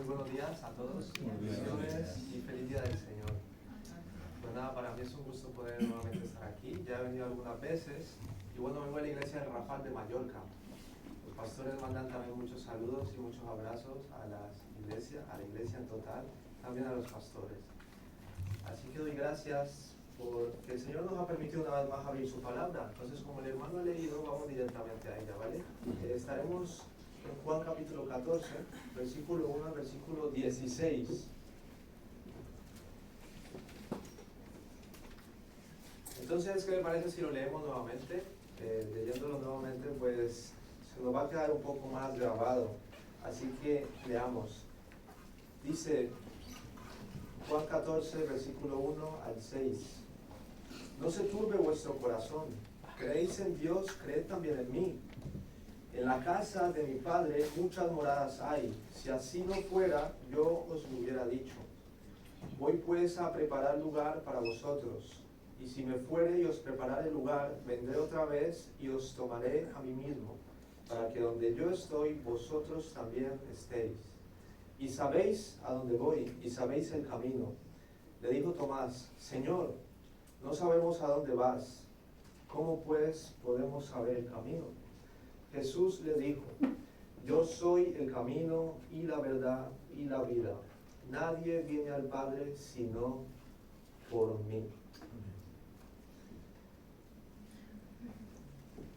buenos días a todos. Bendiciones y feliz día del Señor. Pues nada, para mí es un gusto poder nuevamente estar aquí. Ya he venido algunas veces y bueno, vengo a la iglesia del Rafal de Mallorca. Los pastores mandan también muchos saludos y muchos abrazos a la iglesia en total, también a los pastores. Así que doy gracias porque el Señor nos ha permitido una vez más abrir su palabra. Entonces, como el hermano ha leído, vamos directamente a ella, ¿vale? Estaremos en Juan capítulo 14, versículo 1 al versículo 16. Entonces, ¿qué me parece si lo leemos nuevamente? Leyéndolo nuevamente, pues se nos va a quedar un poco más grabado. Así que leamos. Dice Juan 14, versículo 1 al 6. No se turbe vuestro corazón. Creéis en Dios, creed también en mí. En la casa de mi Padre muchas moradas hay. Si así no fuera, yo os lo hubiera dicho. Voy pues a preparar lugar para vosotros. Y si me fuere y os preparare lugar, vendré otra vez y os tomaré a mí mismo, para que donde yo estoy, vosotros también estéis. Y sabéis a dónde voy, y sabéis el camino. Le dijo Tomás: Señor, no sabemos a dónde vas. ¿Cómo pues podemos saber el camino? Jesús le dijo: Yo soy el camino y la verdad y la vida. Nadie viene al Padre sino por mí.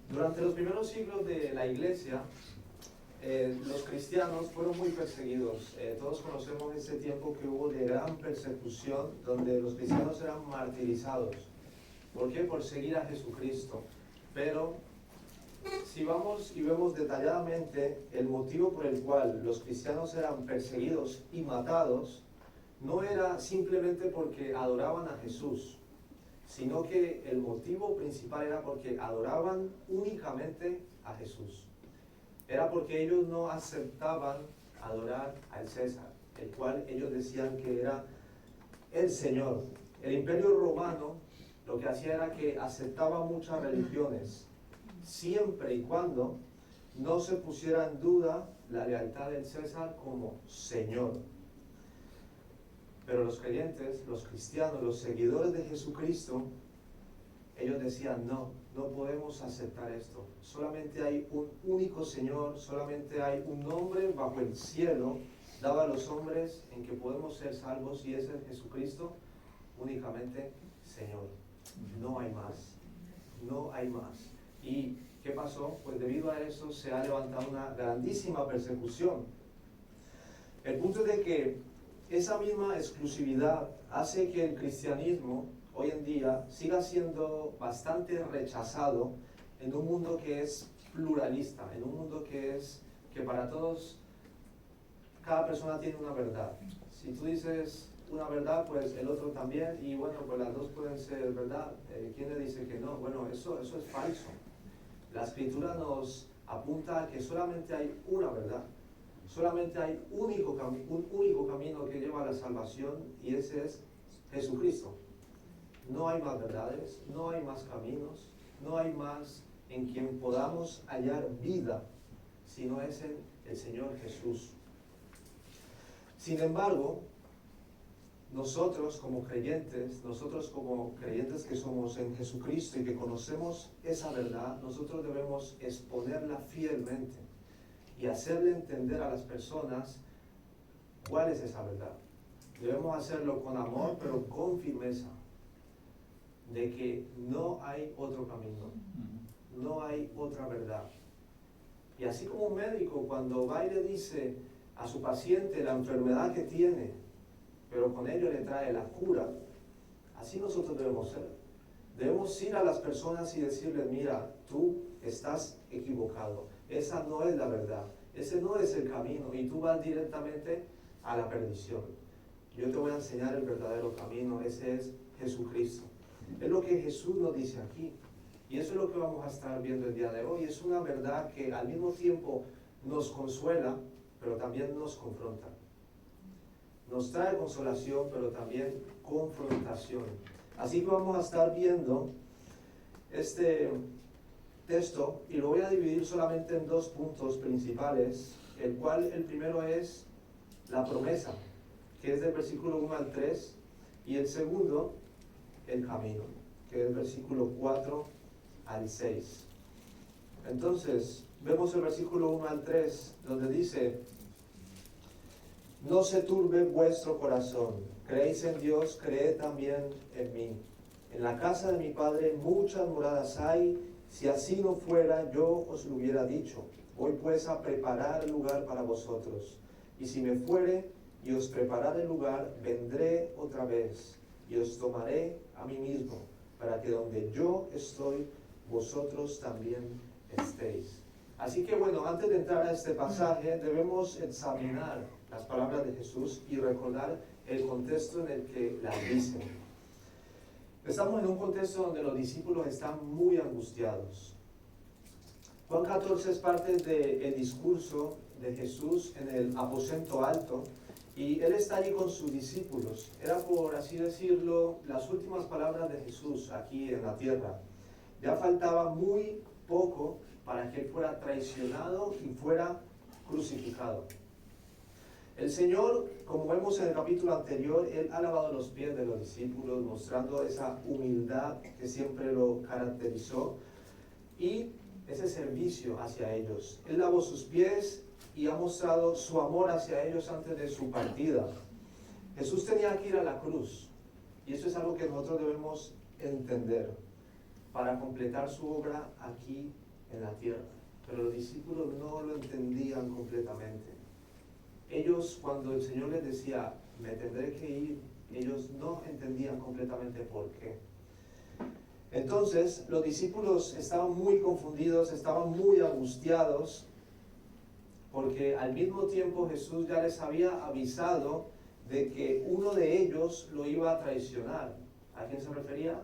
Durante los primeros siglos de la Iglesia, los cristianos fueron muy perseguidos. Todos conocemos ese tiempo que hubo de gran persecución, donde los cristianos eran martirizados. ¿Por qué? Por seguir a Jesucristo. Pero si vamos y vemos detalladamente el motivo por el cual los cristianos eran perseguidos y matados, no era simplemente porque adoraban a Jesús, sino que el motivo principal era porque adoraban únicamente a Jesús. Era porque ellos no aceptaban adorar al César, el cual ellos decían que era el Señor. El Imperio Romano lo que hacía era que aceptaba muchas religiones, siempre y cuando no se pusiera en duda la lealtad del César como Señor. Pero los creyentes, los cristianos, los seguidores de Jesucristo, ellos decían: no podemos aceptar esto. Solamente hay un único Señor, solamente hay un nombre bajo el cielo dado a los hombres en que podemos ser salvos, y ese es Jesucristo, únicamente Señor. No hay más, no hay más. ¿Y qué pasó? Pues debido a eso se ha levantado una grandísima persecución. El punto es de que esa misma exclusividad hace que el cristianismo hoy en día siga siendo bastante rechazado en un mundo que es pluralista, en un mundo que para todos, cada persona tiene una verdad. Si tú dices una verdad, pues el otro también, y bueno, pues las dos pueden ser verdad. ¿Quién le dice que no? Bueno, eso es falso. La Escritura nos apunta a que solamente hay una verdad. Solamente hay un único camino que lleva a la salvación, y ese es Jesucristo. No hay más verdades, no hay más caminos, no hay más en quien podamos hallar vida, sino es en el Señor Jesús. Sin embargo, nosotros como creyentes que somos en Jesucristo y que conocemos esa verdad, nosotros debemos exponerla fielmente y hacerle entender a las personas cuál es esa verdad. Debemos hacerlo con amor, pero con firmeza, de que no hay otro camino, no hay otra verdad. Y así como un médico, cuando va y le dice a su paciente la enfermedad que tiene, pero con ello le trae la cura, así nosotros debemos ser. Debemos ir a las personas y decirles: mira, tú estás equivocado, esa no es la verdad, ese no es el camino, y tú vas directamente a la perdición. Yo te voy a enseñar el verdadero camino, ese es Jesucristo. Es lo que Jesús nos dice aquí, y eso es lo que vamos a estar viendo el día de hoy. Es una verdad que al mismo tiempo nos consuela, pero también nos confronta. Nos trae consolación, pero también confrontación. Así que vamos a estar viendo este texto, y lo voy a dividir solamente en dos puntos principales, el primero es la promesa, que es del versículo 1 al 3, y el segundo, el camino, que es del versículo 4 al 6. Entonces, vemos el versículo 1 al 3, donde dice: no se turbe vuestro corazón, creéis en Dios, creed también en mí. En la casa de mi Padre muchas moradas hay, si así no fuera, yo os lo hubiera dicho. Voy pues a preparar lugar para vosotros. Y si me fuere y os preparare lugar, vendré otra vez y os tomaré a mí mismo, para que donde yo estoy, vosotros también estéis. Así que bueno, antes de entrar a este pasaje, debemos examinar las palabras de Jesús y recordar el contexto en el que las dice. Estamos en un contexto donde los discípulos están muy angustiados. Juan 14 es parte del discurso de Jesús en el aposento alto, y él está allí con sus discípulos. Era, por así decirlo, las últimas palabras de Jesús aquí en la tierra. Ya faltaba muy poco para que él fuera traicionado y fuera crucificado. El Señor, como vemos en el capítulo anterior, Él ha lavado los pies de los discípulos, mostrando esa humildad que siempre lo caracterizó y ese servicio hacia ellos. Él lavó sus pies y ha mostrado su amor hacia ellos antes de su partida. Jesús tenía que ir a la cruz, y eso es algo que nosotros debemos entender para completar su obra aquí en la tierra. Pero los discípulos no lo entendían completamente. Ellos, cuando el Señor les decía, me tendré que ir, ellos no entendían completamente por qué. Entonces, los discípulos estaban muy confundidos, estaban muy angustiados, porque al mismo tiempo Jesús ya les había avisado de que uno de ellos lo iba a traicionar. ¿A quién se refería?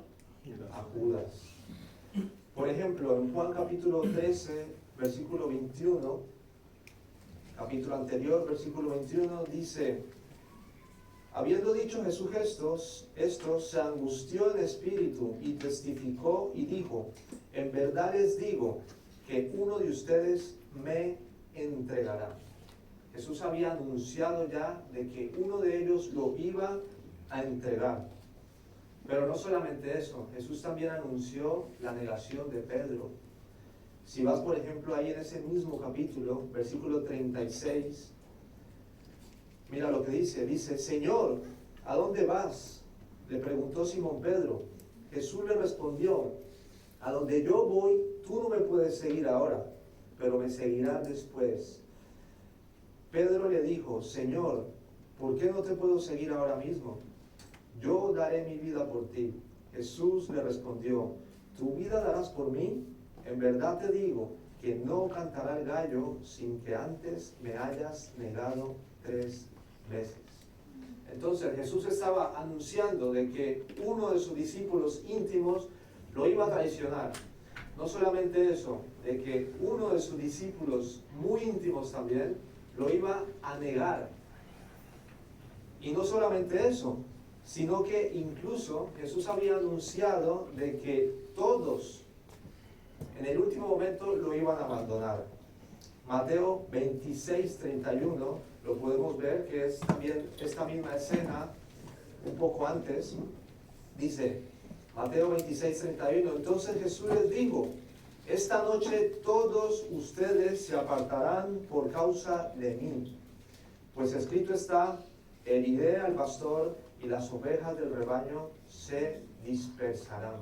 A Judas. Por ejemplo, en Juan capítulo 13, versículo 21, capítulo anterior, versículo 21, dice: habiendo dicho Jesús esto, se angustió en espíritu y testificó y dijo: en verdad les digo que uno de ustedes me entregará. Jesús había anunciado ya de que uno de ellos lo iba a entregar. Pero no solamente eso, Jesús también anunció la negación de Pedro. Si vas, por ejemplo, ahí en ese mismo capítulo, versículo 36, mira lo que dice: Señor, ¿a dónde vas? Le preguntó Simón Pedro. Jesús le respondió: a donde yo voy, tú no me puedes seguir ahora, pero me seguirás después. Pedro le dijo: Señor, ¿por qué no te puedo seguir ahora mismo? Yo daré mi vida por ti. Jesús le respondió: ¿tu vida darás por mí? En verdad te digo que no cantará el gallo sin que antes me hayas negado 3 veces. Entonces Jesús estaba anunciando de que uno de sus discípulos íntimos lo iba a traicionar. No solamente eso, de que uno de sus discípulos muy íntimos también lo iba a negar. Y no solamente eso, sino que incluso Jesús había anunciado de que todos en el último momento lo iban a abandonar. Mateo 26, 31, lo podemos ver, que es también esta misma escena un poco antes. Dice Mateo 26, 31, entonces Jesús les dijo: esta noche todos ustedes se apartarán por causa de mí, pues escrito está: heriré al pastor y las ovejas del rebaño se dispersarán.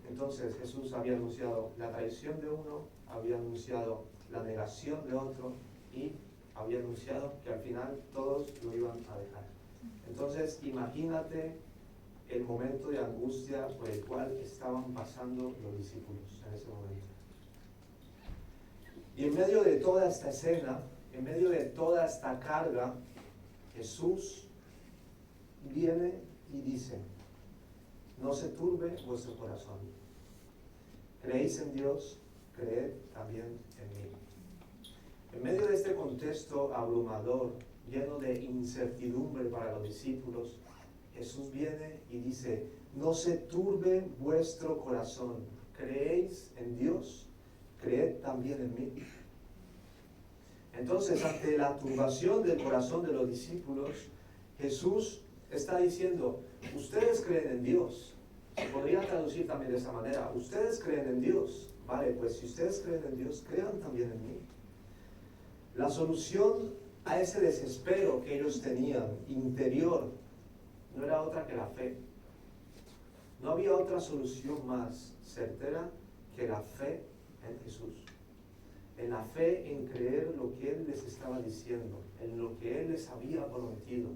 Entonces Jesús había anunciado la traición de uno, había anunciado la negación de otro y había anunciado que al final todos lo iban a dejar. Entonces imagínate el momento de angustia por el cual estaban pasando los discípulos en ese momento. Y en medio de toda esta escena, en medio de toda esta carga, Jesús viene y dice: no se turbe vuestro corazón. ¿Creéis en Dios? Creed también en mí. En medio de este contexto abrumador, lleno de incertidumbre para los discípulos, Jesús viene y dice: no se turbe vuestro corazón. ¿Creéis en Dios? Creed también en mí. Entonces, ante la turbación del corazón de los discípulos, Jesús está diciendo, ustedes creen en Dios. Se podría traducir también de esta manera, ustedes creen en Dios. Vale, pues si ustedes creen en Dios, crean también en mí. La solución a ese desespero que ellos tenían, interior, no era otra que la fe. No había otra solución más certera que la fe en Jesús. En la fe en creer lo que Él les estaba diciendo, en lo que Él les había prometido.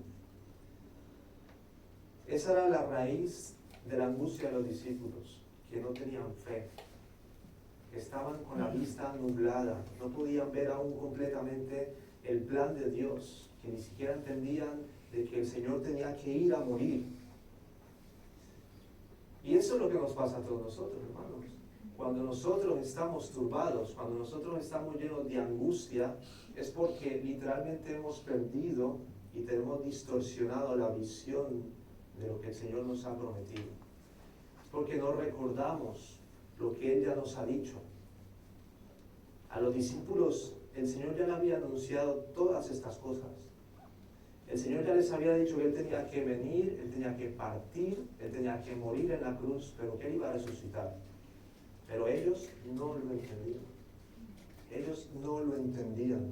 Esa era la raíz de la angustia de los discípulos, que no tenían fe, que estaban con la vista nublada, no podían ver aún completamente el plan de Dios, que ni siquiera entendían de que el Señor tenía que ir a morir. Y eso es lo que nos pasa a todos nosotros, hermanos. Cuando nosotros estamos turbados, cuando nosotros estamos llenos de angustia, es porque literalmente hemos perdido y tenemos distorsionado la visión de lo que el Señor nos ha prometido. Es porque no recordamos lo que Él ya nos ha dicho. A los discípulos, el Señor ya le había anunciado todas estas cosas. El Señor ya les había dicho que Él tenía que venir, Él tenía que partir, Él tenía que morir en la cruz, pero que Él iba a resucitar. Pero ellos no lo entendían. Ellos no lo entendían.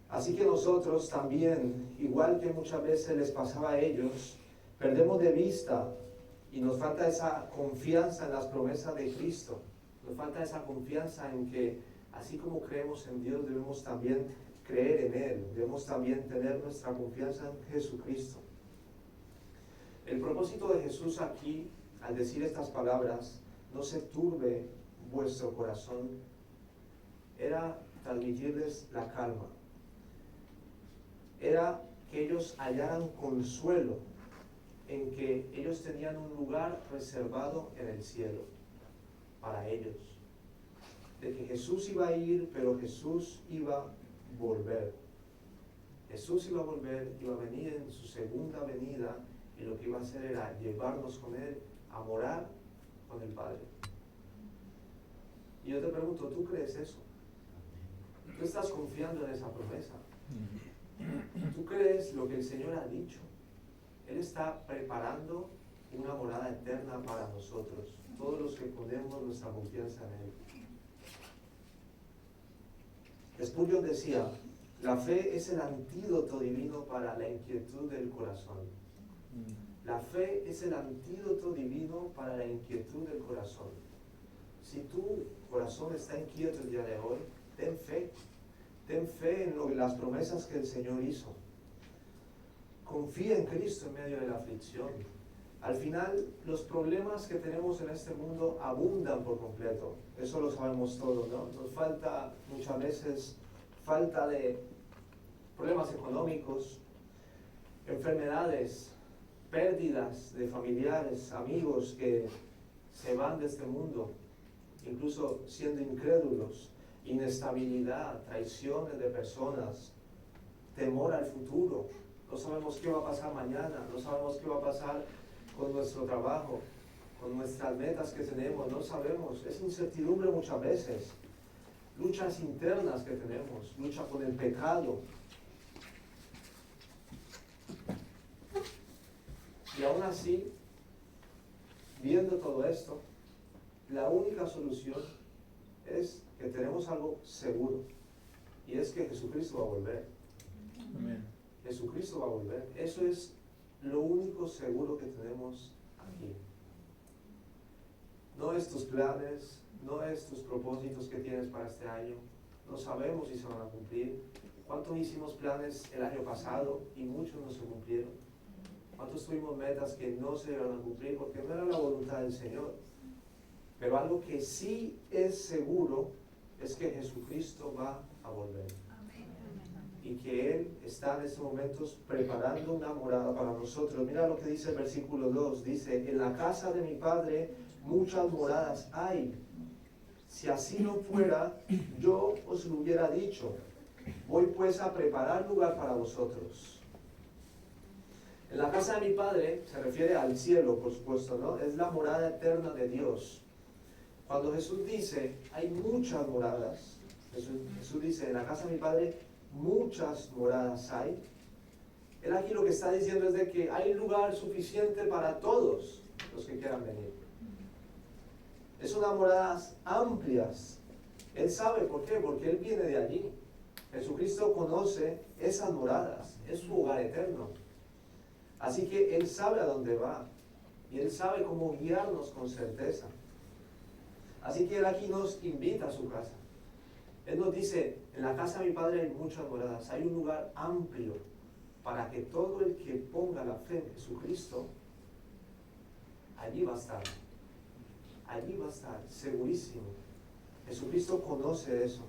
Así que nosotros también, igual que muchas veces les pasaba a ellos, perdemos de vista y nos falta esa confianza en las promesas de Cristo. Nos falta esa confianza en que, así como creemos en Dios, debemos también creer en Él. Debemos también tener nuestra confianza en Jesucristo. El propósito de Jesús aquí, al decir estas palabras, no se turbe vuestro corazón, era transmitirles la calma. Era que ellos hallaran consuelo en que ellos tenían un lugar reservado en el cielo para ellos. De que Jesús iba a ir, pero Jesús iba a volver. Jesús iba a volver, iba a venir en su segunda venida, y lo que iba a hacer era llevarnos con Él a morar con el Padre. Y yo te pregunto, ¿tú crees eso? ¿Tú estás confiando en esa promesa? ¿Tú crees lo que el Señor ha dicho? Él está preparando una morada eterna para nosotros, todos los que ponemos nuestra confianza en Él. Spurgeon decía, la fe es el antídoto divino para la inquietud del corazón. La fe es el antídoto divino para la inquietud del corazón. Si tu corazón está inquieto el día de hoy, ten fe. Ten fe en las promesas que el Señor hizo. Confía en Cristo en medio de la aflicción. Al final, los problemas que tenemos en este mundo abundan por completo. Eso lo sabemos todos, ¿no? Nos falta muchas veces falta de problemas económicos, enfermedades, pérdidas de familiares, amigos que se van de este mundo, incluso siendo incrédulos, inestabilidad, traiciones de personas, temor al futuro. No sabemos qué va a pasar mañana, no sabemos qué va a pasar con nuestro trabajo, con nuestras metas que tenemos, no sabemos. Es incertidumbre muchas veces. Luchas internas que tenemos, lucha con el pecado. Y aún así, viendo todo esto, la única solución es que tenemos algo seguro, y es que Jesucristo va a volver. Amén. Jesucristo va a volver. Eso es lo único seguro que tenemos aquí. No es tus planes, no es tus propósitos que tienes para este año. No sabemos si se van a cumplir. ¿Cuántos hicimos planes el año pasado y muchos no se cumplieron? ¿Cuántos tuvimos metas que no se iban a cumplir porque no era la voluntad del Señor? Pero algo que sí es seguro es que Jesucristo va a volver. Y que Él está en estos momentos preparando una morada para nosotros. Mira lo que dice el versículo 2. Dice, en la casa de mi Padre muchas moradas hay. Si así no fuera, yo os lo hubiera dicho. Voy pues a preparar lugar para vosotros. En la casa de mi Padre se refiere al cielo, por supuesto, ¿no? Es la morada eterna de Dios. Cuando Jesús dice, hay muchas moradas, Jesús dice, en la casa de mi Padre muchas moradas hay. Él aquí lo que está diciendo es de que hay lugar suficiente para todos los que quieran venir. Es unas moradas amplias. Él sabe por qué, porque Él viene de allí. Jesucristo conoce esas moradas, es su hogar eterno. Así que Él sabe a dónde va y Él sabe cómo guiarnos con certeza. Así que Él aquí nos invita a su casa. Él nos dice, en la casa de mi Padre hay muchas moradas, hay un lugar amplio para que todo el que ponga la fe en Jesucristo, allí va a estar. Allí va a estar, segurísimo. Jesucristo conoce eso.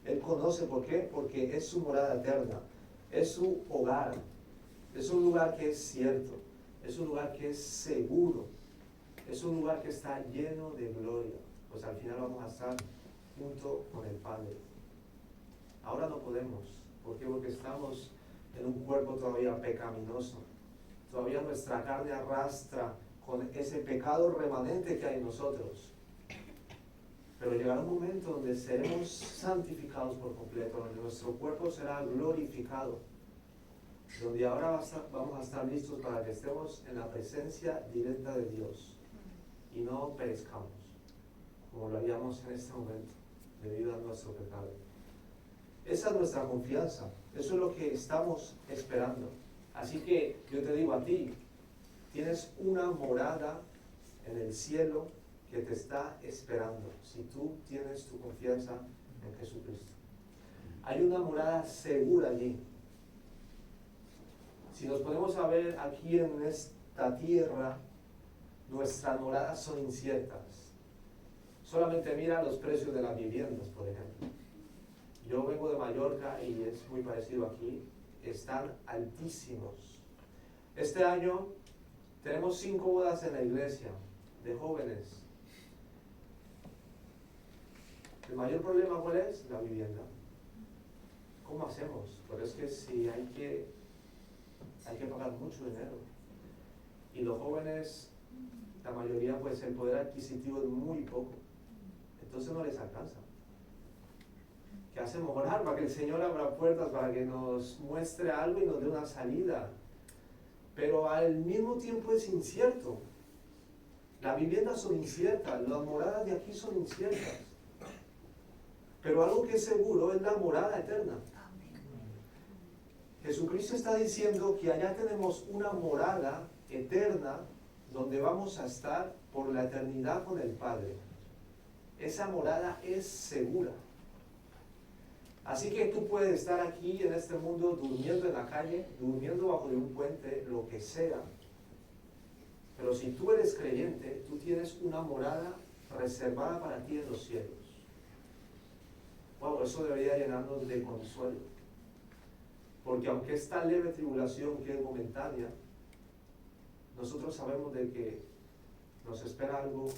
Él conoce, ¿por qué? Porque es su morada eterna, es su hogar, es un lugar que es cierto, es un lugar que es seguro, es un lugar que está lleno de gloria. Pues al final vamos a estar junto con el Padre. Ahora no podemos. ¿Por qué? Porque estamos en un cuerpo todavía pecaminoso. Todavía nuestra carne arrastra con ese pecado remanente que hay en nosotros. Pero llegará un momento donde seremos santificados por completo, donde nuestro cuerpo será glorificado, donde ahora vamos a estar listos para que estemos en la presencia directa de Dios y no perezcamos, como lo haríamos en este momento, debido a nuestro pecado. Esa es nuestra confianza, eso es lo que estamos esperando. Así que yo te digo a ti, tienes una morada en el cielo que te está esperando, si tú tienes tu confianza en Jesucristo. Hay una morada segura allí. Si nos ponemos a ver aquí en esta tierra, nuestras moradas son inciertas. Solamente mira los precios de las viviendas, por ejemplo. Yo vengo de Mallorca y es muy parecido aquí. Están altísimos. Este año tenemos 5 bodas en la iglesia de jóvenes. El mayor problema, ¿cuál es? La vivienda. ¿Cómo hacemos? Pero es que si hay que pagar mucho dinero. Y los jóvenes, la mayoría, pues el poder adquisitivo es muy poco. Entonces no les alcanza. ¿Qué hacemos? Orar para que el Señor abra puertas, para que nos muestre algo y nos dé una salida. Pero al mismo tiempo es incierto. Las viviendas son inciertas, las moradas de aquí son inciertas. Pero algo que es seguro es la morada eterna. Jesucristo está diciendo que allá tenemos una morada eterna donde vamos a estar por la eternidad con el Padre. Esa morada es segura. Así que tú puedes estar aquí en este mundo durmiendo en la calle, durmiendo bajo de un puente, lo que sea. Pero si tú eres creyente, tú tienes una morada reservada para ti en los cielos. Wow, eso debería llenarnos de consuelo. Porque aunque esta leve tribulación que es momentánea, nosotros sabemos de que nos espera algo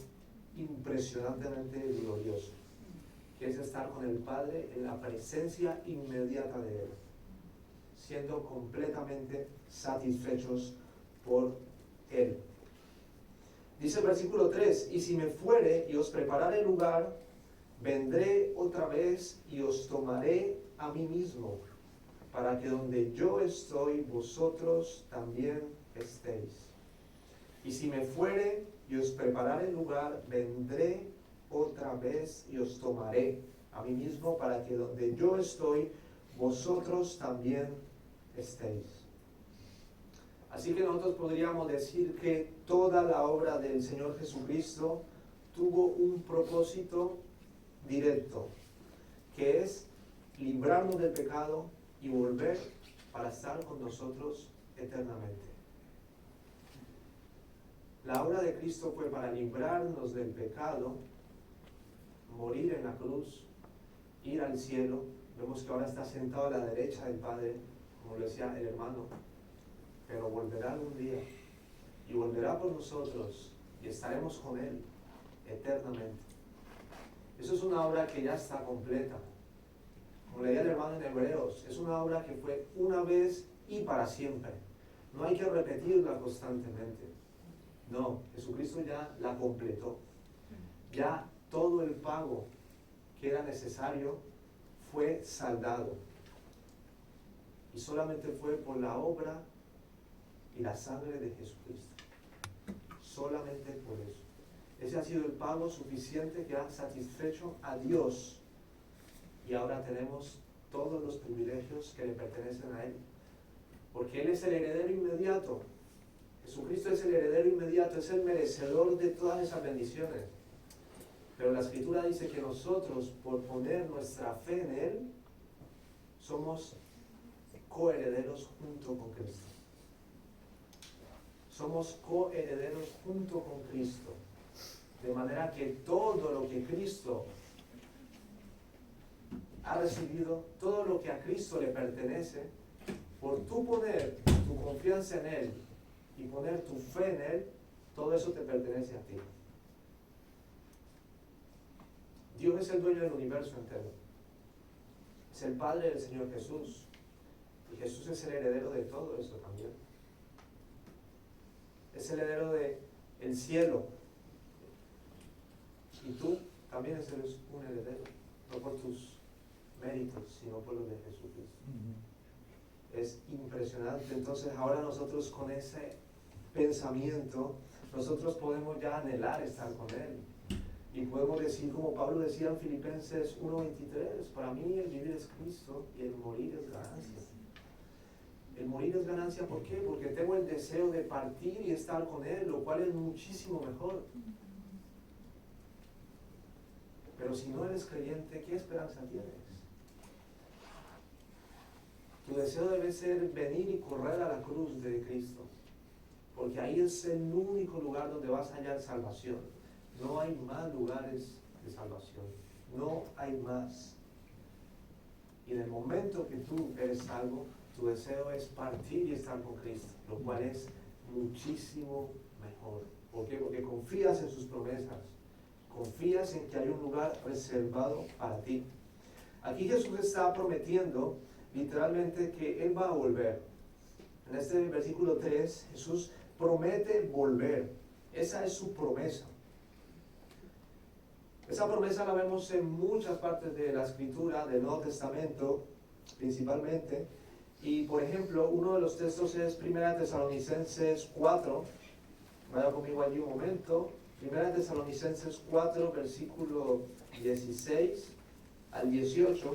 impresionantemente glorioso, que es estar con el Padre en la presencia inmediata de Él, siendo completamente satisfechos por Él. Dice el versículo 3, y si me fuere y os prepararé lugar, vendré otra vez y os tomaré a mí mismo, para que donde yo estoy, vosotros también estéis. Y si me fuere y os prepararé lugar, vendré otra vez y os tomaré a mí mismo, para que donde yo estoy, vosotros también estéis. Así que nosotros podríamos decir que toda la obra del Señor Jesucristo tuvo un propósito directo, que es librarnos del pecado y volver para estar con nosotros eternamente. La obra de Cristo fue para librarnos del pecado, morir en la cruz, ir al cielo. Vemos que ahora está sentado a la derecha del Padre, como lo decía el hermano, pero volverá algún día y volverá por nosotros y estaremos con Él eternamente. Eso es una obra que ya está completa. Como leía el hermano en Hebreos, es una obra que fue una vez y para siempre. No hay que repetirla constantemente. No, Jesucristo ya la completó. Ya todo el pago que era necesario fue saldado. Y solamente fue por la obra y la sangre de Jesucristo. Solamente por eso. Ese ha sido el pago suficiente que ha satisfecho a Dios. Y ahora tenemos todos los privilegios que le pertenecen a Él. Porque Él es el heredero inmediato. Jesucristo es el heredero inmediato, es el merecedor de todas esas bendiciones. Pero la Escritura dice que nosotros, por poner nuestra fe en Él, somos coherederos junto con Cristo. Somos coherederos junto con Cristo. De manera que todo lo que Cristo ha recibido, todo lo que a Cristo le pertenece, por tú poner tu confianza en Él y poner tu fe en Él, todo eso te pertenece a ti. Dios es el dueño del universo entero. Es el Padre del Señor Jesús. Y Jesús es el heredero de todo eso también. Es el heredero del cielo. Y tú también eres un heredero. No por tus méritos, sino por los de Jesucristo. Es impresionante. Entonces ahora nosotros con ese pensamiento, nosotros podemos ya anhelar estar con Él. Y podemos decir, como Pablo decía en Filipenses 1:23, para mí el vivir es Cristo y el morir es ganancia. El morir es ganancia, ¿por qué? Porque tengo el deseo de partir y estar con Él, lo cual es muchísimo mejor. Pero si no eres creyente, ¿qué esperanza tienes? Tu deseo debe ser venir y correr a la cruz de Cristo, porque ahí es el único lugar donde vas a hallar salvación. No hay más lugares de salvación, no hay más. Y en el momento que tú eres salvo, tu deseo es partir y estar con Cristo, lo cual es muchísimo mejor. ¿Por qué? Porque confías en sus promesas, confías en que hay un lugar reservado para ti. Aquí Jesús está prometiendo literalmente que Él va a volver. En este versículo 3, Jesús promete volver. Esa es su promesa. Esa promesa la vemos en muchas partes de la Escritura, del Nuevo Testamento, principalmente. Y, por ejemplo, uno de los textos es 1 Tesalonicenses 4. Vaya conmigo allí un momento. 1 Tesalonicenses 4, versículo 16 al 18.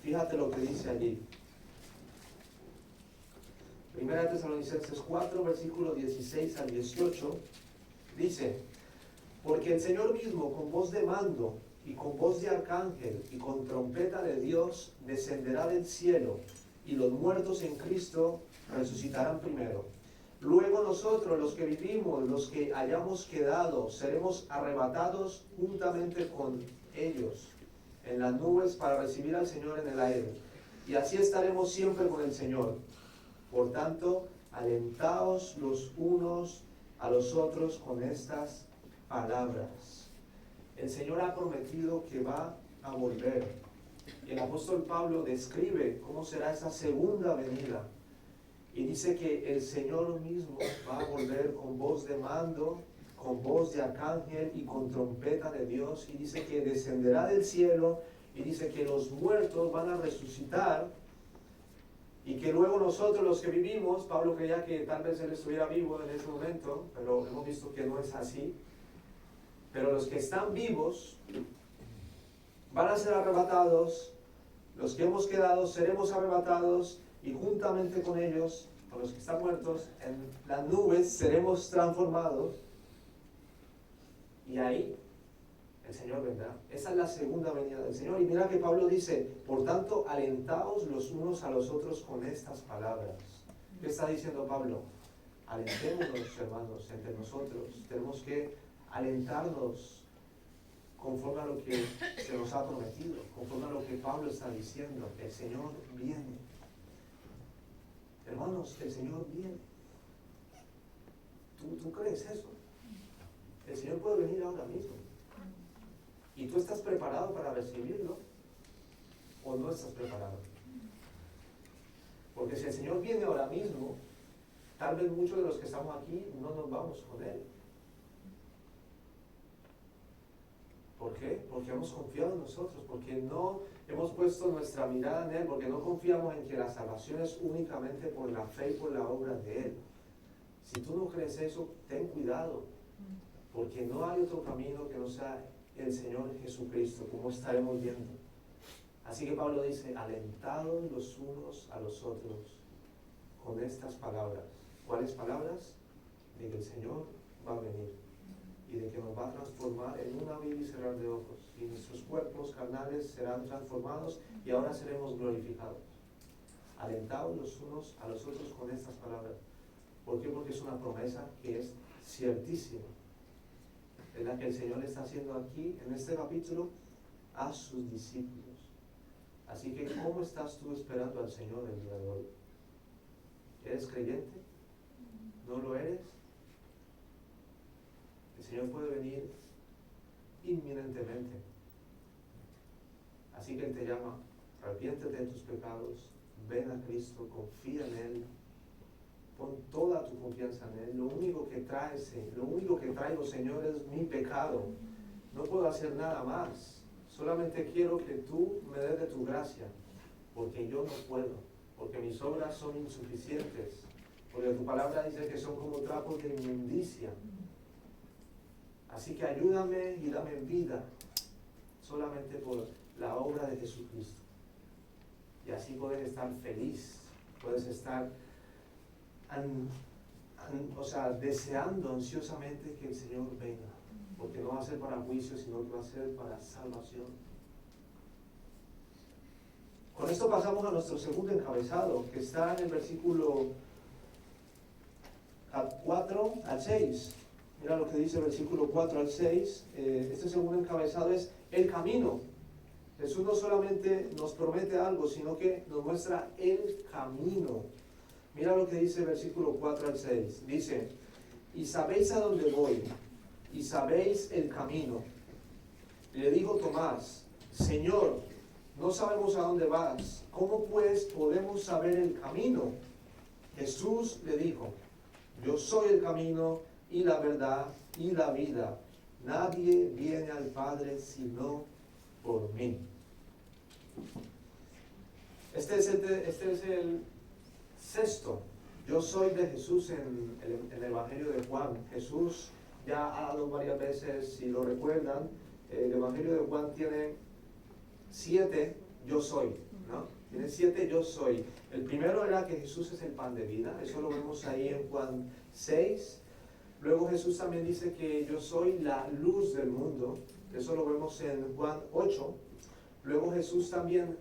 Fíjate lo que dice allí. 1 Tesalonicenses 4, versículo 16 al 18. Dice: porque el Señor mismo, con voz de mando y con voz de arcángel y con trompeta de Dios, descenderá del cielo, y los muertos en Cristo resucitarán primero. Luego nosotros, los que vivimos, los que hayamos quedado, seremos arrebatados juntamente con ellos en las nubes para recibir al Señor en el aire. Y así estaremos siempre con el Señor. Por tanto, alentaos los unos a los otros con estas palabras. El Señor ha prometido que va a volver. El apóstol Pablo describe cómo será esa segunda venida. Y dice que el Señor mismo va a volver con voz de mando, con voz de arcángel y con trompeta de Dios. Y dice que descenderá del cielo. Y dice que los muertos van a resucitar. Y que luego nosotros los que vivimos, Pablo creía que tal vez él estuviera vivo en ese momento, pero hemos visto que no es así. Pero los que están vivos van a ser arrebatados, los que hemos quedado seremos arrebatados y juntamente con ellos, con los que están muertos, en las nubes seremos transformados y ahí el Señor vendrá. Esa es la segunda venida del Señor. Y mira que Pablo dice, por tanto, alentaos los unos a los otros con estas palabras. ¿Qué está diciendo Pablo? Alentémonos, hermanos, entre nosotros. Tenemos que alentarnos conforme a lo que se nos ha prometido, conforme a lo que Pablo está diciendo. El Señor viene. Hermanos, el Señor viene. ¿Tú crees eso? El Señor puede venir ahora mismo. ¿Y tú estás preparado para recibirlo? ¿O no estás preparado? Porque si el Señor viene ahora mismo, tal vez muchos de los que estamos aquí no nos vamos con Él. ¿Por qué? Porque hemos confiado en nosotros, porque no hemos puesto nuestra mirada en Él, porque no confiamos en que la salvación es únicamente por la fe y por la obra de Él. Si tú no crees eso, ten cuidado, porque no hay otro camino que no sea el Señor Jesucristo, como estaremos viendo. Así que Pablo dice, alentados los unos a los otros con estas palabras. ¿Cuáles palabras? De que el Señor va a venir y de que nos va a transformar en un abrir y cerrar de ojos, y nuestros cuerpos carnales serán transformados y ahora seremos glorificados. Alentados los unos a los otros con estas palabras. ¿Por qué? Porque es una promesa que es ciertísima. Es la que el Señor está haciendo aquí, en este capítulo, a sus discípulos. Así que, ¿cómo estás tú esperando al Señor el día de hoy? ¿Eres creyente? ¿No lo eres? El Señor puede venir inminentemente. Así que Él te llama, arrepiéntete de tus pecados, ven a Cristo, confía en Él, pon toda tu confianza en Él. Lo único que traigo, Señor, es mi pecado. No puedo hacer nada más. Solamente quiero que tú me des de tu gracia, porque yo no puedo, porque mis obras son insuficientes, porque tu palabra dice que son como trapos de inmundicia. Así que ayúdame y dame vida solamente por la obra de Jesucristo. Y así puedes estar feliz, puedes estar deseando ansiosamente que el Señor venga, porque no va a ser para juicio, sino que va a ser para salvación. Con esto pasamos a nuestro segundo encabezado, que está en el versículo 4 al 6. Mira lo que dice el versículo 4 al 6. Este segundo encabezado es el camino. Jesús no solamente nos promete algo, sino que nos muestra el camino. Mira lo que dice el versículo 4 al 6. Dice, y sabéis a dónde voy, y sabéis el camino. Y le dijo Tomás, Señor, no sabemos a dónde vas, ¿cómo pues podemos saber el camino? Jesús le dijo, yo soy el camino y la verdad y la vida. Nadie viene al Padre sino por mí. Este es el sexto yo soy de Jesús en el Evangelio de Juan. Jesús ya ha dado varias veces, si lo recuerdan, el Evangelio de Juan tiene 7 yo soy, ¿no? Tiene 7 yo soy. El primero era que Jesús es el pan de vida, eso lo vemos ahí en Juan 6. Luego Jesús también dice que yo soy la luz del mundo, eso lo vemos en Juan 8. Luego Jesús también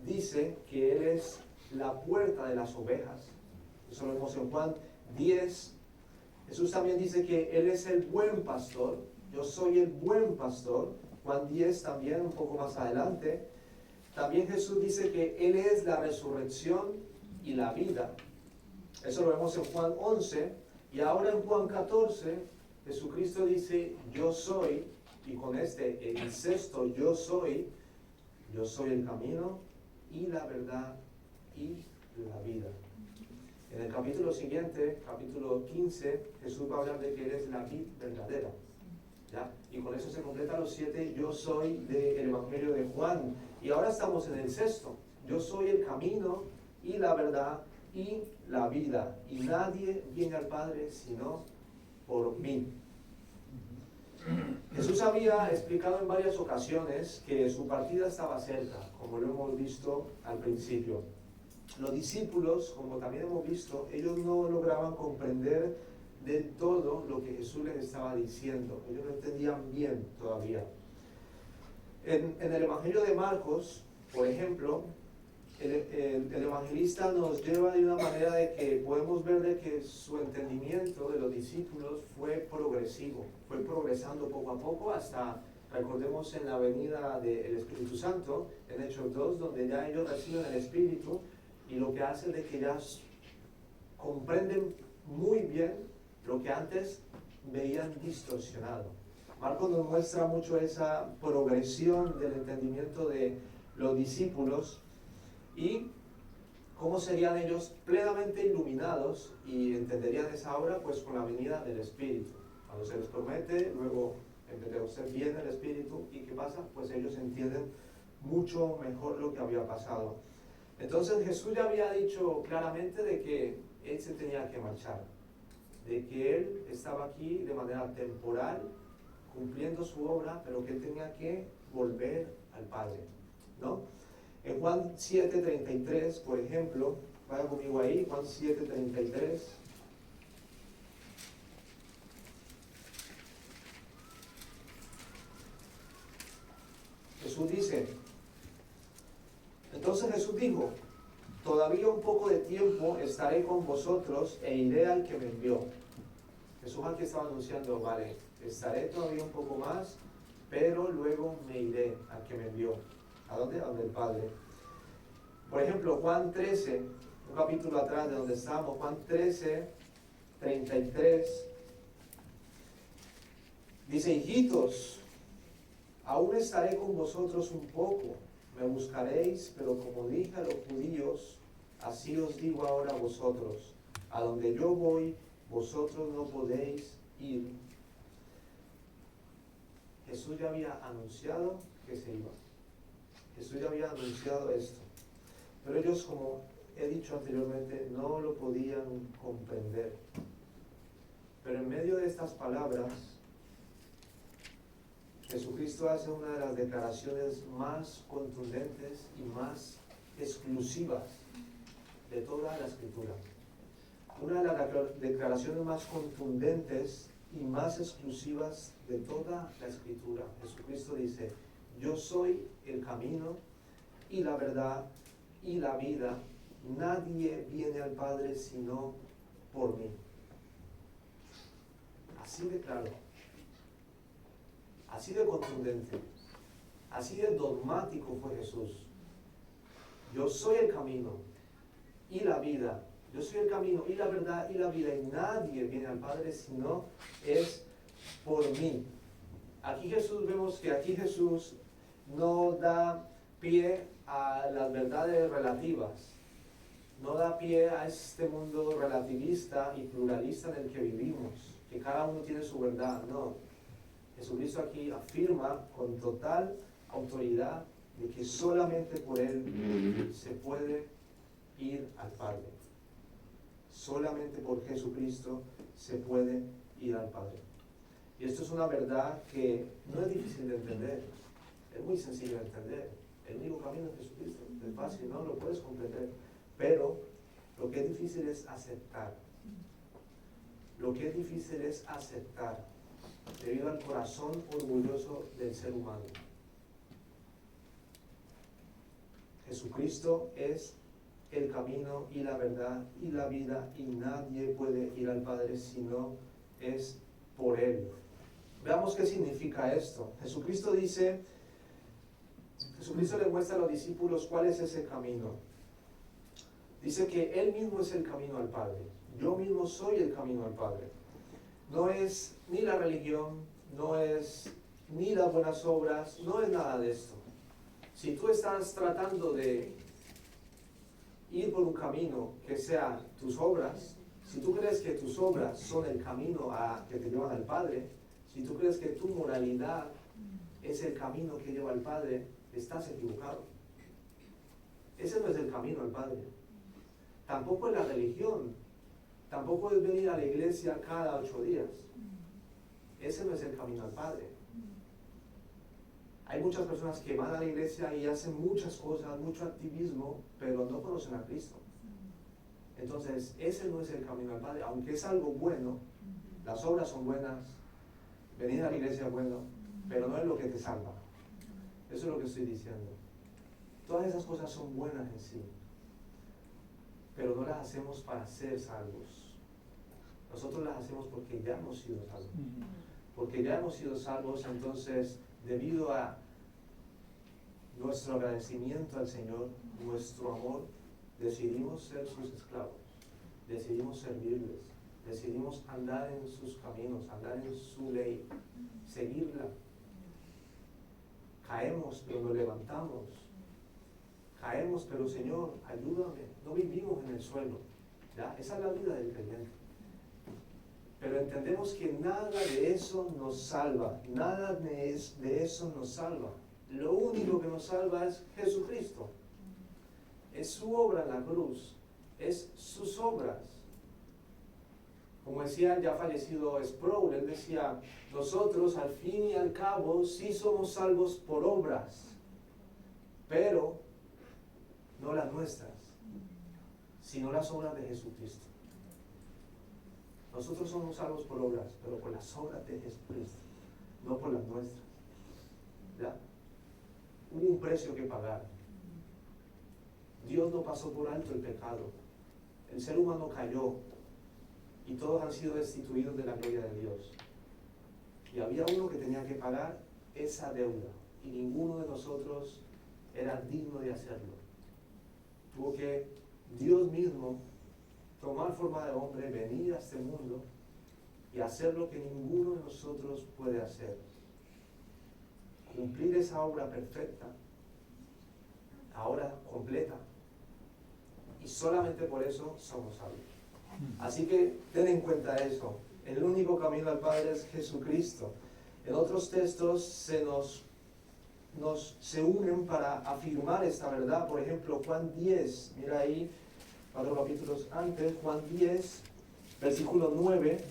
dice que Él es la puerta de las ovejas, eso lo vemos en Juan 10. Jesús también dice que Él es el buen pastor, yo soy el buen pastor, Juan 10 también, un poco más adelante. También Jesús dice que Él es la resurrección y la vida, eso lo vemos en Juan 11. Y ahora en Juan 14, Jesucristo dice, yo soy, y con el sexto yo soy el camino y la verdad y la vida. En el capítulo siguiente, capítulo 15, Jesús va a hablar de que Él es la vid verdadera, ¿ya? Y con eso se completan los 7 yo soy del Evangelio de Juan. Y ahora estamos en el sexto, yo soy el camino y la verdad y la vida, y nadie viene al Padre sino por mí. Jesús había explicado en varias ocasiones que su partida estaba cerca, como lo hemos visto al principio. Los discípulos, como también hemos visto, ellos no lograban comprender del todo lo que Jesús les estaba diciendo. Ellos no entendían bien todavía. En el Evangelio de Marcos, por ejemplo, el evangelista nos lleva de una manera de que podemos ver de que su entendimiento de los discípulos fue progresivo, fue progresando poco a poco hasta, recordemos, en la venida del Espíritu Santo, en Hechos 2, donde ya ellos reciben el Espíritu y lo que hacen es que ya comprenden muy bien lo que antes veían distorsionado. Marcos nos muestra mucho esa progresión del entendimiento de los discípulos y cómo serían ellos plenamente iluminados y entenderían esa obra pues con la venida del Espíritu. Cuando se les promete, luego En Pentecostés viene el Espíritu y ¿qué pasa? Pues ellos entienden mucho mejor lo que había pasado. Entonces Jesús ya había dicho claramente de que Él se tenía que marchar, de que Él estaba aquí de manera temporal, cumpliendo su obra, pero que Él tenía que volver al Padre, ¿no? En Juan 7:33, por ejemplo, vaya conmigo ahí, Juan 7:33. Jesús dice, entonces Jesús dijo, todavía un poco de tiempo estaré con vosotros e iré al que me envió. Jesús aquí estaba anunciando, vale, estaré todavía un poco más, pero luego me iré al que me envió. ¿A dónde? A donde el Padre. Por ejemplo, Juan 13, un capítulo atrás de donde estamos, Juan 13:33, dice, hijitos, aún estaré con vosotros un poco, me buscaréis, pero como dije a los judíos, así os digo ahora a vosotros, a donde yo voy, vosotros no podéis ir. Jesús ya había anunciado que se iba. Jesús ya había anunciado esto. Pero ellos, como he dicho anteriormente, no lo podían comprender. Pero en medio de estas palabras, Jesucristo hace una de las declaraciones más contundentes y más exclusivas de toda la Escritura. Una de las declaraciones más contundentes y más exclusivas de toda la Escritura. Jesucristo dice, yo soy el camino y la verdad y la vida. Nadie viene al Padre sino por mí. Así de claro. Así de contundente, así de dogmático fue Jesús. Yo soy el camino y la vida. Yo soy el camino y la verdad y la vida. Y nadie viene al Padre si no es por mí. Aquí vemos que aquí Jesús no da pie a las verdades relativas. No da pie a este mundo relativista y pluralista en el que vivimos. Que cada uno tiene su verdad. No. Jesucristo aquí afirma con total autoridad de que solamente por Él se puede ir al Padre. Solamente por Jesucristo se puede ir al Padre. Y esto es una verdad que no es difícil de entender, es muy sencillo de entender. El único camino es Jesucristo, es fácil, ¿no? Lo puedes comprender. Pero lo que es difícil es aceptar. Lo que es difícil es aceptar, debido al corazón orgulloso del ser humano. Jesucristo es el camino y la verdad y la vida, y nadie puede ir al Padre si no es por Él. Veamos qué significa esto. Jesucristo le muestra a los discípulos cuál es ese camino. Dice que Él mismo es el camino al Padre. Yo mismo soy el camino al Padre. No es ni la religión, no es ni las buenas obras, no es nada de esto. Si tú estás tratando de ir por un camino que sea tus obras, si tú crees que tus obras son el camino que te llevan al Padre, si tú crees que tu moralidad es el camino que lleva al Padre, estás equivocado. Ese no es el camino al Padre. Tampoco es la religión. Tampoco es venir a la iglesia cada 8 días. Ese no es el camino al Padre. Hay muchas personas que van a la iglesia y hacen muchas cosas, mucho activismo, pero no conocen a Cristo. Entonces, ese no es el camino al Padre. Aunque es algo bueno, las obras son buenas, venir a la iglesia es bueno, pero no es lo que te salva. Eso es lo que estoy diciendo. Todas esas cosas son buenas en sí, pero no las hacemos para ser salvos. Nosotros las hacemos porque ya hemos sido salvos. Porque ya hemos sido salvos, entonces, debido a nuestro agradecimiento al Señor, nuestro amor, decidimos ser sus esclavos, decidimos servirles, decidimos andar en sus caminos, andar en su ley, seguirla. Caemos, pero nos levantamos. Caemos, pero Señor, ayúdame. No vivimos en el suelo. ¿Ya? Esa es la vida del creyente. Pero entendemos que nada de eso nos salva, nada de eso nos salva. Lo único que nos salva es Jesucristo. Es su obra en la cruz, es sus obras. Como decía el ya fallecido Sproul, él decía, nosotros al fin y al cabo sí somos salvos por obras, pero no las nuestras, sino las obras de Jesucristo. Nosotros somos salvos por obras, pero por las obras de Jesucristo, no por las nuestras. ¿Ya? Hubo un precio que pagar. Dios no pasó por alto el pecado. El ser humano cayó y todos han sido destituidos de la gloria de Dios. Y había uno que tenía que pagar esa deuda y ninguno de nosotros era digno de hacerlo. Tuvo que Dios mismo tomar forma de hombre, venir a este mundo y hacer lo que ninguno de nosotros puede hacer. Cumplir esa obra perfecta, ahora completa. Y solamente por eso somos salvos. Así que ten en cuenta eso. El único camino al Padre es Jesucristo. En otros textos se unen para afirmar esta verdad. Por ejemplo, Juan 10, mira ahí, 4 capítulos antes, Juan 10, versículo 9.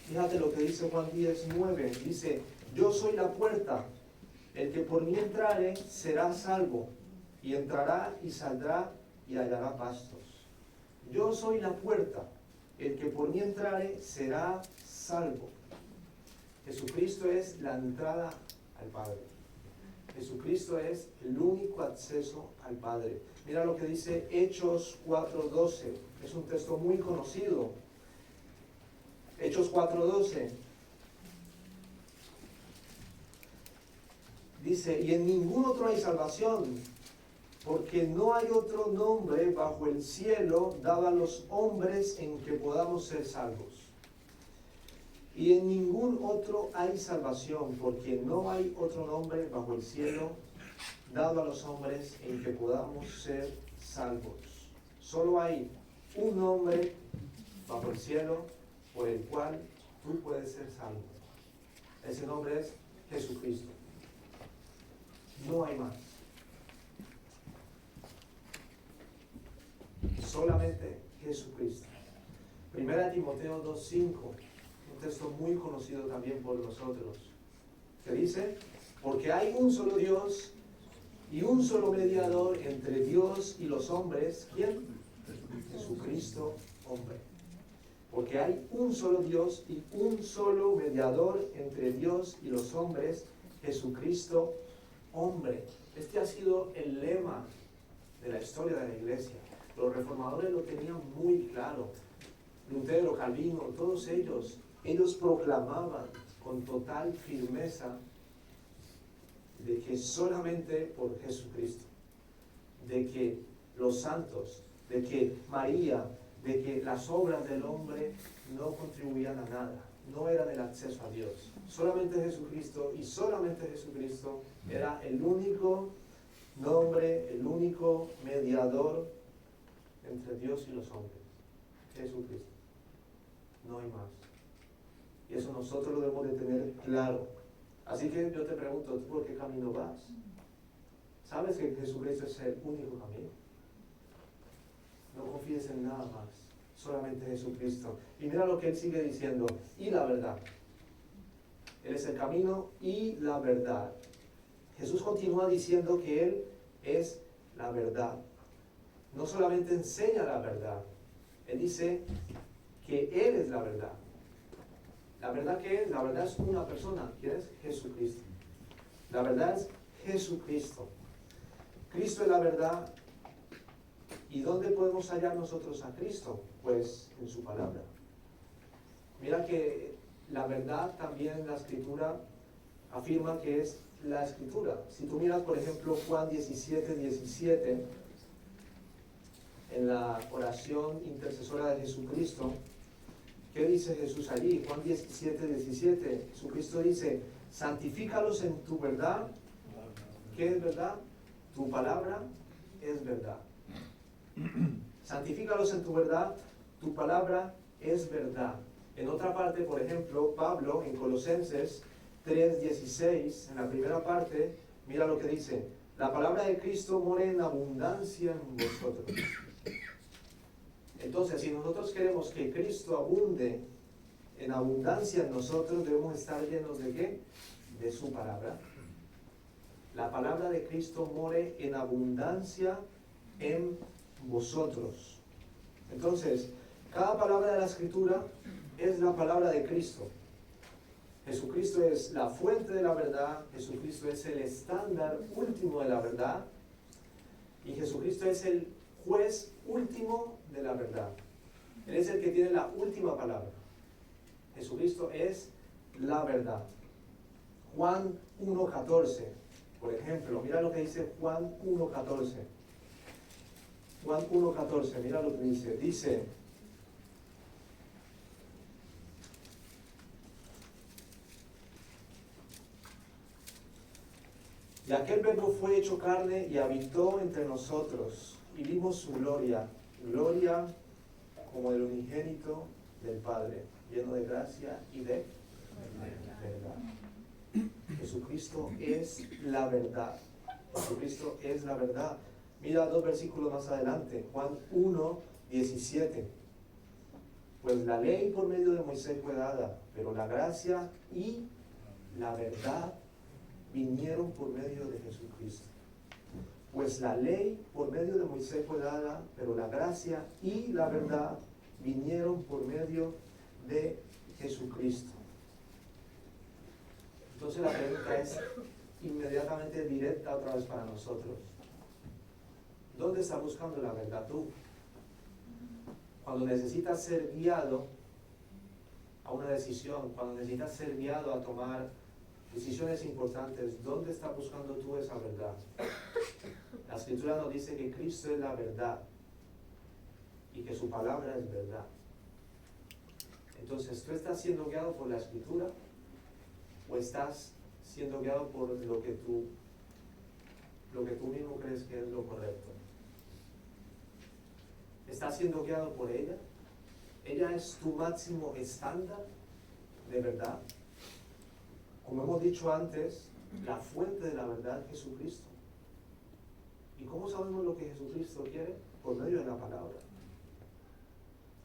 Fíjate lo que dice Juan 10, 9. Dice, yo soy la puerta, el que por mí entrare será salvo, y entrará y saldrá y hallará pastos. Yo soy la puerta, el que por mí entrare será salvo. Jesucristo es la entrada al Padre. Jesucristo es el único acceso al Padre. Mira lo que dice Hechos 4:12. Es un texto muy conocido. Hechos 4:12. Dice, y en ningún otro hay salvación, porque no hay otro nombre bajo el cielo dado a los hombres en que podamos ser salvos. Y en ningún otro hay salvación, porque no hay otro nombre bajo el cielo dado a los hombres en que podamos ser salvos. Solo hay un nombre bajo el cielo por el cual tú puedes ser salvo. Ese nombre es Jesucristo. No hay más. Solamente Jesucristo. Primera Timoteo 2:5, un texto muy conocido también por nosotros, que dice, porque hay un solo Dios y un solo mediador entre Dios y los hombres. ¿Quién? Jesucristo, hombre. Porque hay un solo Dios y un solo mediador entre Dios y los hombres, Jesucristo, hombre. Este ha sido el lema de la historia de la iglesia. Los reformadores lo tenían muy claro. Lutero, Calvino, todos ellos proclamaban con total firmeza de que solamente por Jesucristo, de que los santos, de que María, de que las obras del hombre no contribuían a nada, no eran el acceso a Dios. Solamente Jesucristo, y solamente Jesucristo era el único nombre, el único mediador entre Dios y los hombres. Jesucristo. No hay más. Y eso nosotros lo debemos de tener claro. Así que yo te pregunto, ¿tú por qué camino vas? ¿Sabes que Jesucristo es el único camino? No confíes en nada más, solamente Jesucristo. Y mira lo que él sigue diciendo, y la verdad. Él es el camino y la verdad. Jesús continúa diciendo que Él es la verdad. No solamente enseña la verdad, Él dice que Él es la verdad. ¿La verdad qué es? La verdad es una persona, que es Jesucristo. La verdad es Jesucristo. Cristo es la verdad. ¿Y dónde podemos hallar nosotros a Cristo? Pues en su palabra. Mira que la verdad también en la Escritura afirma que es la Escritura. Si tú miras, por ejemplo, Juan 17:17, en la oración intercesora de Jesucristo, ¿qué dice Jesús allí? Juan 17:17, Jesucristo dice, santifícalos en tu verdad. ¿Qué es verdad? Tu palabra es verdad. Santifícalos en tu verdad, tu palabra es verdad. En otra parte, por ejemplo, Pablo en Colosenses 3:16, en la primera parte, mira lo que dice: la palabra de Cristo mora en abundancia en vosotros. Entonces, si nosotros queremos que Cristo abunde en abundancia en nosotros, debemos estar llenos ¿de qué? De su palabra. La palabra de Cristo more en abundancia en vosotros. Entonces, cada palabra de la Escritura es la palabra de Cristo. Jesucristo es la fuente de la verdad, Jesucristo es el estándar último de la verdad, y Jesucristo es el juez último de la verdad. Él es el que tiene la última palabra. Jesucristo es la verdad. Juan 1:14, por ejemplo, mira lo que dice Juan 1:14. Juan 1:14, mira lo que dice. Dice: y aquel verbo fue hecho carne y habitó entre nosotros, y vimos su gloria, gloria como del unigénito del Padre, lleno de gracia y de verdad. Jesucristo es la verdad. Jesucristo es la verdad. Mira 2 versículos más adelante, Juan 1:17. Pues la ley por medio de Moisés fue dada, pero la gracia y la verdad vinieron por medio de Jesucristo. Pues la ley por medio de Moisés fue dada, pero la gracia y la verdad vinieron por medio de Jesucristo. Entonces la pregunta es inmediatamente directa otra vez para nosotros. ¿Dónde estás buscando la verdad tú? Cuando necesitas ser guiado a una decisión, cuando necesitas ser guiado a tomar decisiones importantes, ¿dónde estás buscando tú esa verdad? La Escritura nos dice que Cristo es la verdad y que su palabra es verdad. Entonces, ¿tú estás siendo guiado por la Escritura o estás siendo guiado por lo que tú mismo crees que es lo correcto? ¿Estás siendo guiado por ella? ¿Ella es tu máximo estándar de verdad? Como hemos dicho antes, la fuente de la verdad es Jesucristo. ¿Y cómo sabemos lo que Jesucristo quiere? Por medio de la palabra.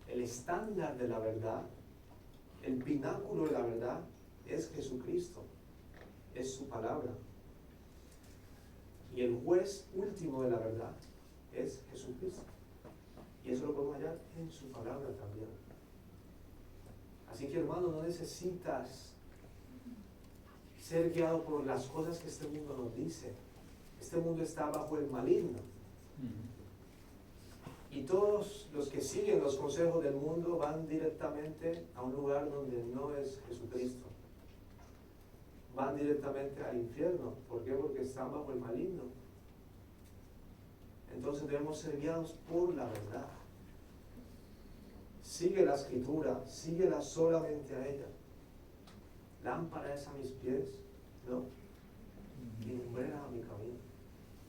El estándar de la verdad, el pináculo de la verdad, es Jesucristo. Es su palabra. Y el juez último de la verdad es Jesucristo. Y eso lo podemos hallar en su palabra también. Así que, hermano, no necesitas ser guiado por las cosas que este mundo nos dice. Este mundo está bajo el maligno. Y todos los que siguen los consejos del mundo van directamente a un lugar donde no es Jesucristo. Van directamente al infierno. ¿Por qué? Porque están bajo el maligno. Entonces debemos ser guiados por la verdad. Sigue la Escritura, síguela solamente a ella. Lámpara es a mis pies, ¿no? Y lumbrera a mi camino.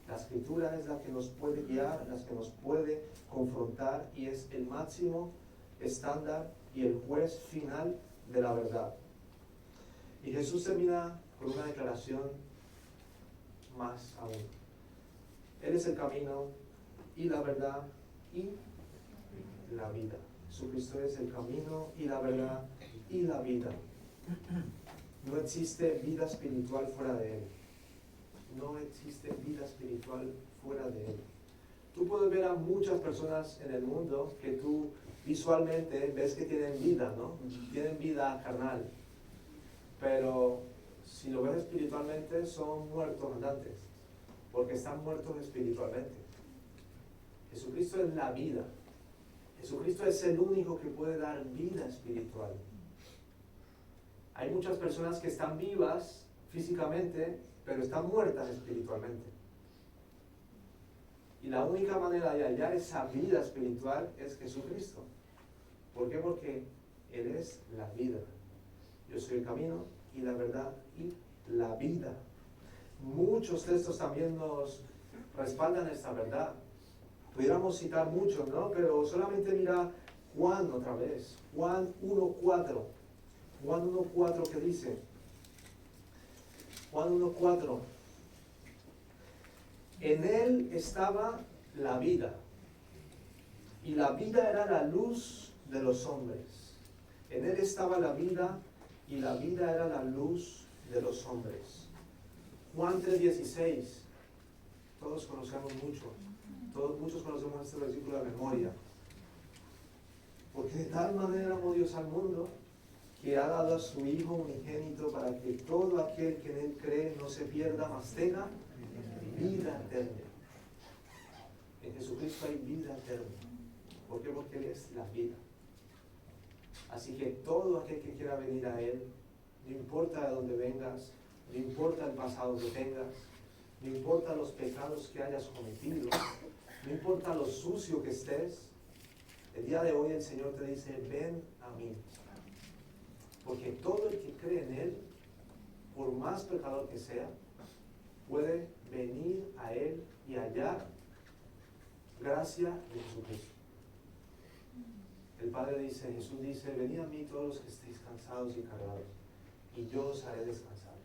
La Escritura es la que nos puede guiar, la que nos puede confrontar, y es el máximo estándar y el juez final de la verdad. Y Jesús termina con una declaración más aún. Él es el camino y la verdad y la vida. Jesucristo es el camino y la verdad y la vida. No existe vida espiritual fuera de Él. No existe vida espiritual fuera de Él. Tú puedes ver a muchas personas en el mundo que tú visualmente ves que tienen vida, ¿no? Tienen vida carnal. Pero si lo ves espiritualmente, son muertos andantes, porque están muertos espiritualmente. Jesucristo es la vida. Jesucristo es el único que puede dar vida espiritual. Hay muchas personas que están vivas físicamente, pero están muertas espiritualmente. Y la única manera de hallar esa vida espiritual es Jesucristo. ¿Por qué? Porque Él es la vida. Yo soy el camino y la verdad y la vida. Muchos textos también nos respaldan esta verdad. Pudiéramos citar muchos, ¿no? Pero solamente mira Juan otra vez, Juan 1:4. Juan 1:4 que dice, Juan 1:4, en él estaba la vida, y la vida era la luz de los hombres. En él estaba la vida, y la vida era la luz de los hombres. Juan 3:16, todos conocemos muchos conocemos este versículo de memoria. Porque de tal manera amó Dios al mundo, que ha dado a su Hijo unigénito para que todo aquel que en él cree no se pierda, mas tenga vida eterna. En Jesucristo hay vida eterna. ¿Por qué? Porque Él es la vida. Así que todo aquel que quiera venir a Él, no importa de dónde vengas, no importa el pasado que tengas, no importa los pecados que hayas cometido, no importa lo sucio que estés, el día de hoy el Señor te dice, ven a mí. Porque todo el que cree en Él, por más pecador que sea, puede venir a Él y hallar gracia de Jesucristo. El Padre dice, Jesús dice, venid a mí todos los que estéis cansados y cargados, y yo os haré descansar.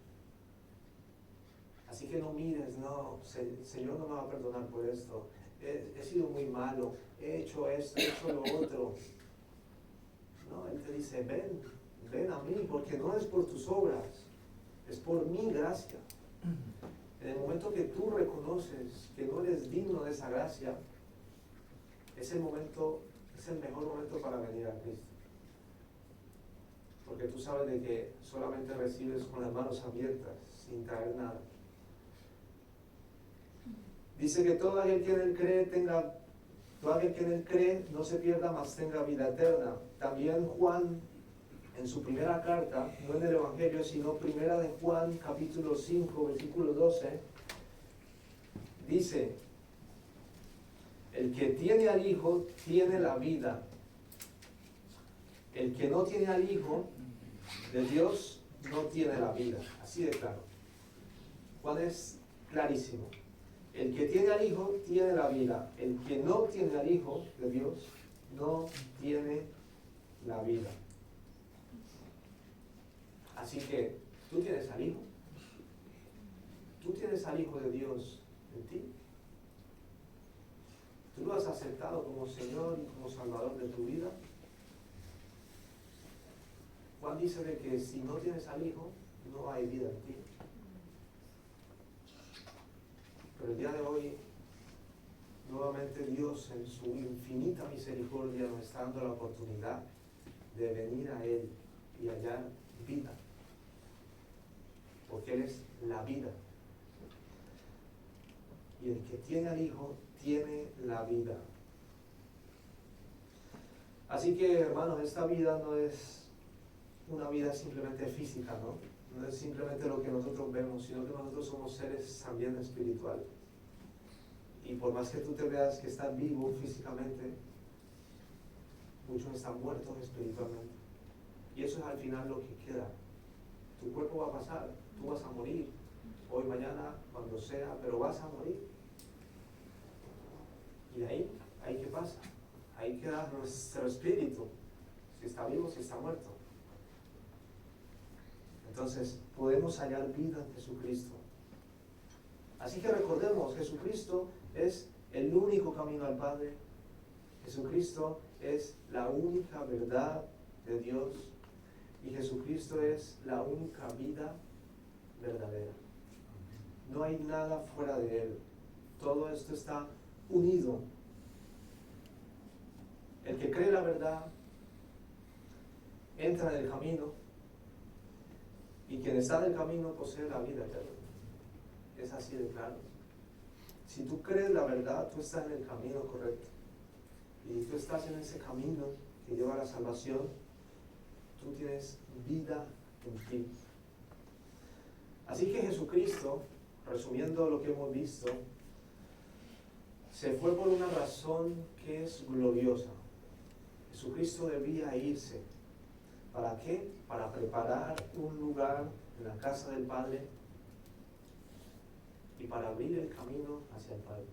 Así que no mires, no, el Señor no me va a perdonar por esto, he sido muy malo, he hecho esto, he hecho lo otro. No, Él te dice, ven a mí, porque no es por tus obras, es por mi gracia. En el momento que tú reconoces que no eres digno de esa gracia, es el mejor momento para venir a Cristo. Porque tú sabes de que solamente recibes con las manos abiertas, sin traer nada. Dice que todo aquel que en él cree no se pierda, mas tenga vida eterna. También Juan, en su primera carta, no en el Evangelio, sino primera de Juan, capítulo 5, versículo 12, dice, el que tiene al Hijo tiene la vida. El que no tiene al Hijo de Dios no tiene la vida. Así de claro. Juan es clarísimo. El que tiene al Hijo tiene la vida. El que no tiene al Hijo de Dios no tiene la vida. Así que tú tienes al Hijo. Tú tienes al Hijo de Dios en ti. ¿Tú lo has aceptado como Señor y como Salvador de tu vida? Juan dice de que si no tienes al Hijo, no hay vida en ti. Pero el día de hoy, nuevamente Dios en su infinita misericordia nos está dando la oportunidad de venir a Él y hallar vida. Porque Él es la vida. Y el que tiene al Hijo tiene la vida. Así que, hermanos, esta vida no es una vida simplemente física, ¿no? No es simplemente lo que nosotros vemos, sino que nosotros somos seres también espirituales. Y por más que tú te veas que estás vivo físicamente, muchos están muertos espiritualmente. Y eso es al final lo que queda. Tu cuerpo va a pasar, tú vas a morir, hoy, mañana, cuando sea, pero vas a morir. Y ahí ¿qué pasa? Ahí queda nuestro espíritu, si está vivo, si está muerto. Entonces, podemos hallar vida en Jesucristo. Así que recordemos, Jesucristo es el único camino al Padre. Jesucristo es la única verdad de Dios. Y Jesucristo es la única vida verdadera. No hay nada fuera de Él. Todo esto está unido. El que cree la verdad entra en el camino, y quien está en el camino posee la vida eterna. Es así de claro. Si tú crees la verdad, tú estás en el camino correcto. Y tú estás en ese camino que lleva a la salvación, tú tienes vida en ti. Así que Jesucristo, resumiendo lo que hemos visto, se fue por una razón que es gloriosa. Jesucristo debía irse. ¿Para qué? Para preparar un lugar en la casa del Padre y para abrir el camino hacia el Padre.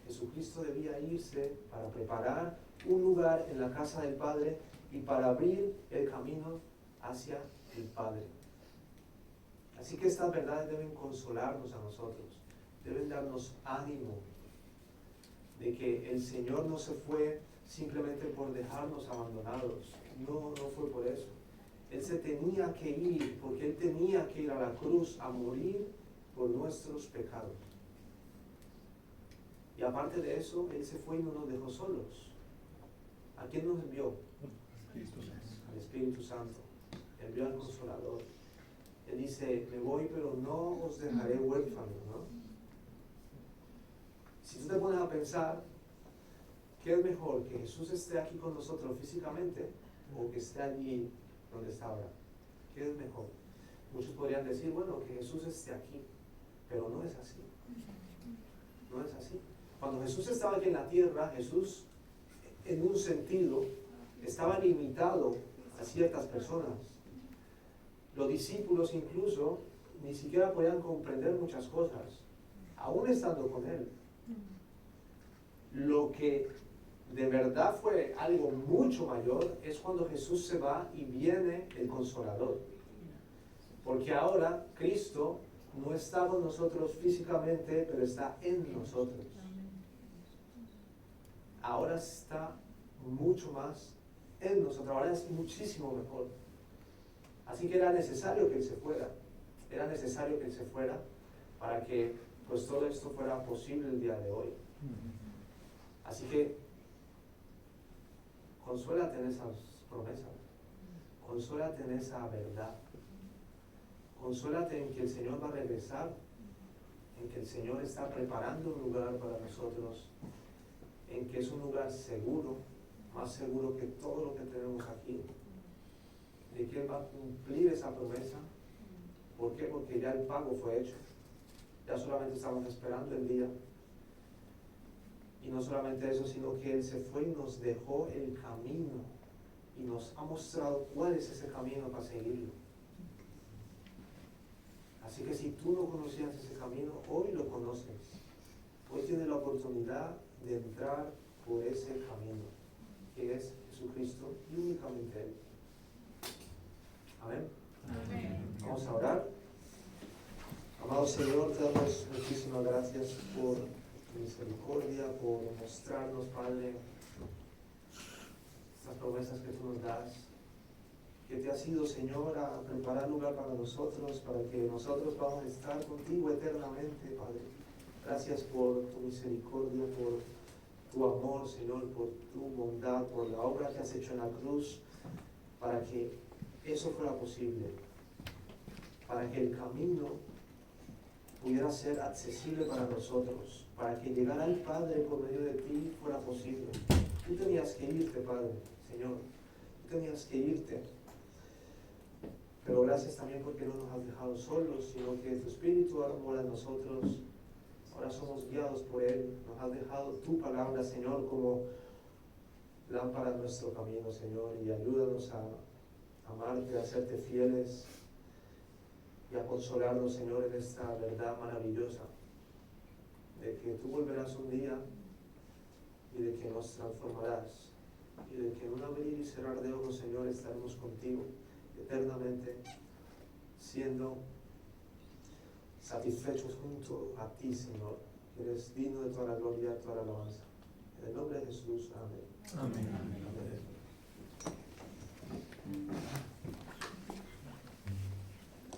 Jesucristo debía irse para preparar un lugar en la casa del Padre y para abrir el camino hacia el Padre. Así que estas verdades deben consolarnos a nosotros, deben darnos ánimo de que el Señor no se fue simplemente por dejarnos abandonados. No fue por eso. Él se tenía que ir porque Él tenía que ir a la cruz a morir por nuestros pecados. Y aparte de eso, Él se fue y no nos dejó solos. ¿A quién nos envió? Al Espíritu Santo. Envió al Consolador. Él dice, me voy, pero no os dejaré huérfanos, ¿no? Si tú te pones a pensar, ¿qué es mejor? ¿Que Jesús esté aquí con nosotros físicamente o que esté allí donde está ahora? ¿Qué es mejor? Muchos podrían decir, bueno, que Jesús esté aquí, pero no es así. No es así. Cuando Jesús estaba aquí en la tierra, Jesús, en un sentido, estaba limitado a ciertas personas. Los discípulos incluso ni siquiera podían comprender muchas cosas, aún estando con Él. Lo que de verdad fue algo mucho mayor es cuando Jesús se va y viene el Consolador. Porque ahora Cristo no está con nosotros físicamente, pero está en nosotros. Ahora está mucho más en nosotros, ahora es muchísimo mejor. Así que era necesario que Él se fuera. Era necesario que Él se fuera para que pues todo esto fuera posible el día de hoy. Así que consuélate en esas promesas, consuélate en esa verdad, consuélate en que el Señor va a regresar, en que el Señor está preparando un lugar para nosotros, en que es un lugar seguro, más seguro que todo lo que tenemos aquí, de que Él va a cumplir esa promesa. ¿Por qué? Porque ya el pago fue hecho, ya solamente estamos esperando el día. Y no solamente eso, sino que Él se fue y nos dejó el camino y nos ha mostrado cuál es ese camino para seguirlo. Así que si tú no conocías ese camino, hoy lo conoces. Hoy tienes la oportunidad de entrar por ese camino, que es Jesucristo y únicamente Él. Amén. Amén. Vamos a orar. Amado Señor, te damos muchísimas gracias por tu misericordia, por mostrarnos, Padre, estas promesas que tú nos das, que te has ido, Señor, a preparar lugar para nosotros, para que nosotros podamos estar contigo eternamente, Padre. Gracias por tu misericordia, por tu amor, Señor, por tu bondad, por la obra que has hecho en la cruz, para que eso fuera posible, para que el camino pudiera ser accesible para nosotros, para que llegar al Padre por medio de ti fuera posible. Tú tenías que irte, Padre, Señor, tú tenías que irte, pero gracias también porque no nos has dejado solos, sino que tu Espíritu ahora mora en nosotros, ahora somos guiados por Él, nos has dejado tu palabra, Señor, como lámpara en nuestro camino, Señor, y ayúdanos a amarte, a serte fieles y a consolarnos, Señor, en esta verdad maravillosa de que tú volverás un día y de que nos transformarás y de que en un abrir y cerrar de ojos, Señor, estaremos contigo eternamente, siendo satisfechos junto a ti, Señor, que eres digno de toda la gloria, toda la alabanza. En el nombre de Jesús, amén. Amén. Amén.